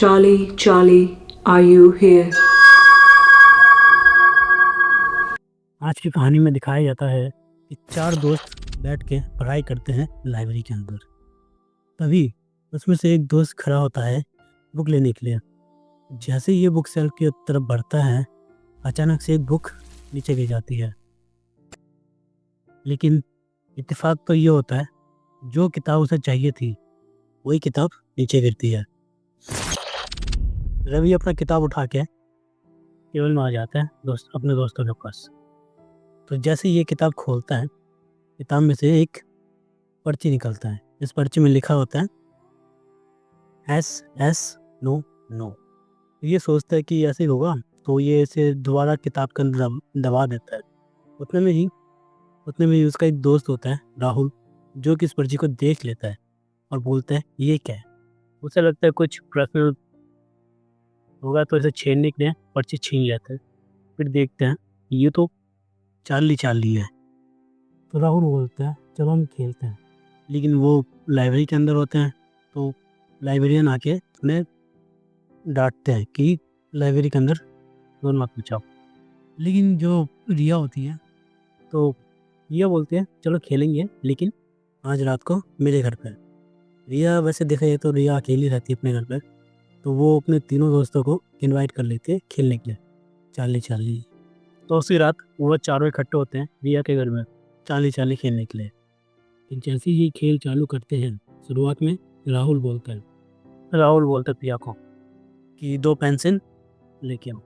Charlie, Charlie, are you here? आज की कहानी में दिखाया जाता है कि 4 दोस्त बैठ के पढ़ाई करते हैं लाइब्रेरी के अंदर। तभी उसमें से एक दोस्त खड़ा होता है बुक लेने के लिए। जैसे ही ये बुक शेल्फ की तरफ बढ़ता है, अचानक से एक बुक नीचे गिर जाती है। लेकिन इत्तेफाक तो ये होता है, जो किताब उसे चाहिए थी वही किताब नीचे गिरती है। रवि अपना किताब उठा के टेबल में आ जाता है अपने दोस्तों के पास। तो जैसे ही ये किताब खोलता है, किताब में से एक पर्ची निकलता है। इस पर्ची में लिखा होता है एस एस नो नो। ये सोचता है कि ऐसे ही होगा, तो ये इसे दोबारा किताब के अंदर दबा देता है। उतने में ही उसका एक दोस्त होता है राहुल, जो कि इस पर्ची को देख लेता है और बोलता है ये क्या है। उसे लगता है कुछ पर्सनल होगा, तो इसे छेड़ने के लिए पर्ची छीन लेता है। फिर देखते हैं ये तो चार्ली है। तो राहुल बोलता है चलो हम खेलते हैं। लेकिन वो लाइब्रेरी के अंदर होते हैं, तो लाइब्रेरियन आके उन्हें डांटते हैं कि लाइब्रेरी के अंदर शोर मत मचाओ। लेकिन जो रिया होती है, तो रिया बोलती है चलो खेलेंगे, लेकिन आज रात को मेरे घर पर। रिया वैसे देखा जाए तो रिया अकेली रहती है अपने घर पर, तो वो अपने तीनों दोस्तों को इनवाइट कर लेती है खेलने के लिए चार्ली। तो उसी रात वो चारों इकट्ठे होते हैं रिया के घर में चार्ली खेलने के लिए। जैसे ही खेल चालू करते हैं, शुरुआत में राहुल बोलता है प्रिया को कि 2 पेंसिल लेके आओ।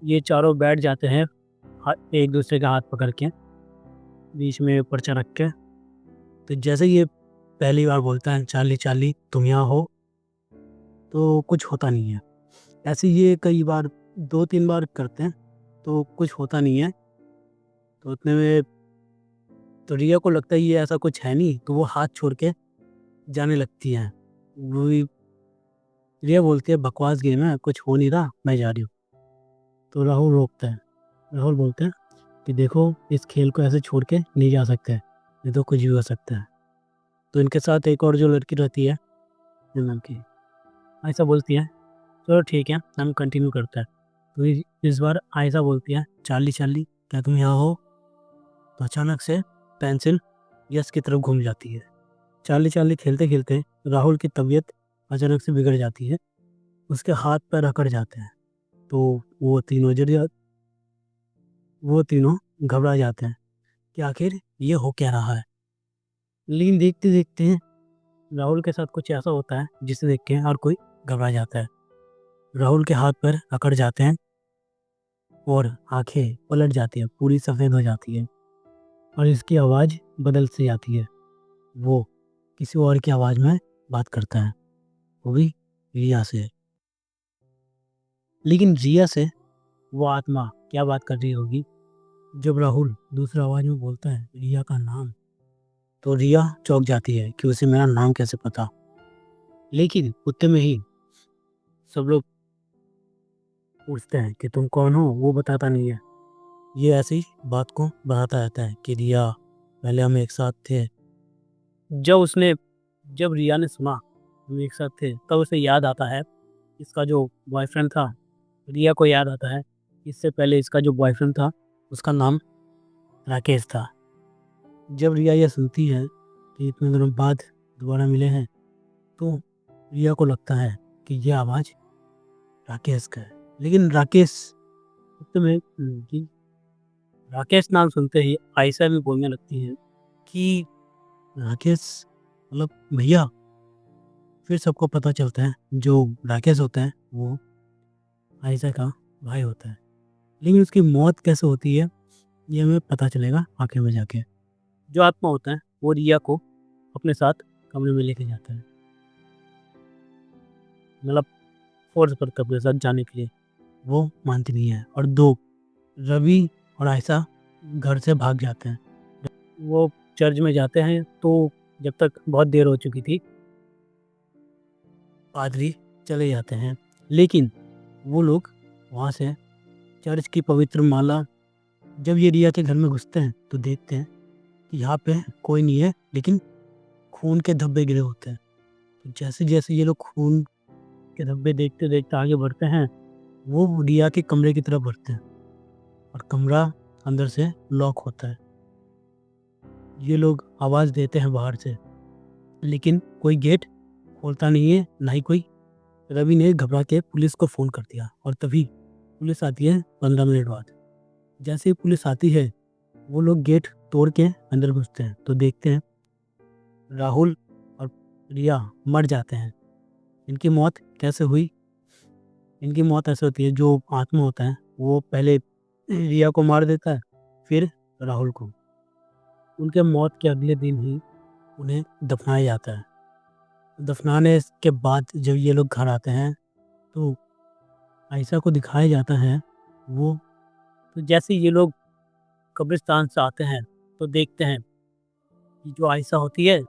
ये चारों बैठ जाते हैं एक दूसरे का हाथ पकड़ के, बीच में पर्चा रख के। तो जैसे ये पहली बार बोलता है चार्ली तुम यहाँ हो, तो कुछ होता नहीं है। ऐसे ये कई बार 2-3 बार करते हैं तो कुछ होता नहीं है। तो उतने में तो रिया को लगता है ये ऐसा कुछ है नहीं, तो वो हाथ छोड़ के जाने लगती है। वो भी रिया बोलती है बकवास गेम है, कुछ हो नहीं रहा, मैं जा रही हूँ। तो राहुल रोकता है। राहुल बोलते हैं कि देखो इस खेल को ऐसे छोड़ के नहीं जा सकते, नहीं तो कुछ भी हो सकता है। तो इनके साथ एक और जो लड़की रहती है नाम की, आयशा बोलती है चलो ठीक है हम कंटिन्यू करते हैं। तो इस बार आयशा बोलती है चार्ली क्या तुम यहाँ हो। तो अचानक से पेंसिल यश की तरफ घूम जाती है। चार्ली खेलते खेलते राहुल की तबीयत अचानक से बिगड़ जाती है, उसके हाथ पैर अकड़ जाते हैं। तो वो तीनों घबरा जाते हैं कि आखिर ये हो क्या रहा है। लेकिन देखते देखते राहुल के साथ कुछ ऐसा होता है जिसे देख के हर कोई घबरा जाता है। राहुल के हाथ पैर अकड़ जाते हैं और आंखें पलट जाती है, पूरी सफ़ेद हो जाती है और इसकी आवाज़ बदल सी जाती है। वो किसी और की आवाज़ में बात करता है, वो भी रिया से। लेकिन रिया से वो आत्मा क्या बात कर रही होगी। जब राहुल दूसरी आवाज़ में बोलता है रिया का नाम, तो रिया चौंक जाती है कि उसे मेरा नाम कैसे पता। लेकिन उतने में ही सब लोग पूछते हैं कि तुम कौन हो, वो बताता नहीं है। ये ऐसी बात को बढ़ाता रहता है कि रिया पहले हम एक साथ थे। जब रिया ने सुना हम एक साथ थे, तब उसे याद आता है इसका जो बॉयफ्रेंड था। रिया को याद आता है इससे पहले इसका जो बॉयफ्रेंड था उसका नाम राकेश था। जब रिया यह सुनती है कि इतने दिनों बाद दोबारा मिले हैं, तो रिया को लगता है कि यह आवाज़ राकेश का है। लेकिन राकेश नाम सुनते ही आयशा भी बोलने लगती है कि राकेश मतलब भैया। फिर सबको पता चलता है जो राकेश होता है वो आयशा का भाई होता है। लेकिन उसकी मौत कैसे होती है ये हमें पता चलेगा आखिर में जाके। जो आत्मा होता है वो रिया को अपने साथ कमरे में लेके जाता है, मतलब फोर्स करता है अपने साथ जाने के लिए। वो मानती नहीं है और रवि और आयशा घर से भाग जाते हैं। वो चर्च में जाते हैं, तो जब तक बहुत देर हो चुकी थी पादरी चले जाते हैं। लेकिन वो लोग वहाँ से चर्च की पवित्र माला, जब ये रिया के घर में घुसते हैं तो देखते हैं कि यहाँ पे कोई नहीं है, लेकिन खून के धब्बे गिरे होते हैं। तो जैसे जैसे ये लोग खून के धब्बे देखते देखते आगे बढ़ते हैं, वो रिया के कमरे की तरफ बढ़ते हैं और कमरा अंदर से लॉक होता है। ये लोग आवाज़ देते हैं बाहर से, लेकिन कोई गेट खोलता नहीं है, ना ही कोई। रवि ने घबरा के पुलिस को फ़ोन कर दिया और तभी पुलिस आती है 15 मिनट बाद। जैसे ही पुलिस आती है, वो लोग गेट तोड़ के अंदर घुसते हैं तो देखते हैं राहुल और रिया मर जाते हैं। इनकी मौत कैसे हुई? इनकी मौत ऐसे होती है, जो आत्मा होता है वो पहले रिया को मार देता है, फिर राहुल को। उनके मौत के अगले दिन ही उन्हें दफनाया जाता है। दफनाने के बाद जब ये लोग घर आते हैं तो आयशा को दिखाया जाता है वो। तो जैसे ये लोग कब्रिस्तान से आते हैं तो देखते हैं कि जो आयशा होती है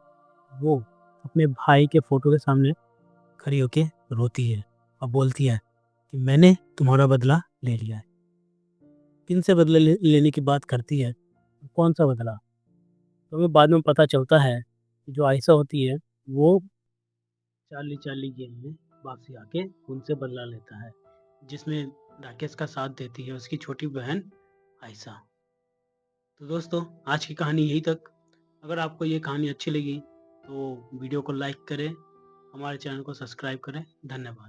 वो अपने भाई के फ़ोटो के सामने खड़ी होके रोती है और बोलती है कि मैंने तुम्हारा बदला ले लिया है। किनसे बदला लेने की बात करती है? कौन सा बदला? तो हमें बाद में पता चलता है कि जो आयशा होती है वो चार्ली चार्ली गेम में वापसी आके उनसे बदला लेता है, जिसमें राकेश का साथ देती है उसकी छोटी बहन आयशा। तो दोस्तों, आज की कहानी यहीं तक। अगर आपको ये कहानी अच्छी लगी तो वीडियो को लाइक करें, हमारे चैनल को सब्सक्राइब करें। धन्यवाद।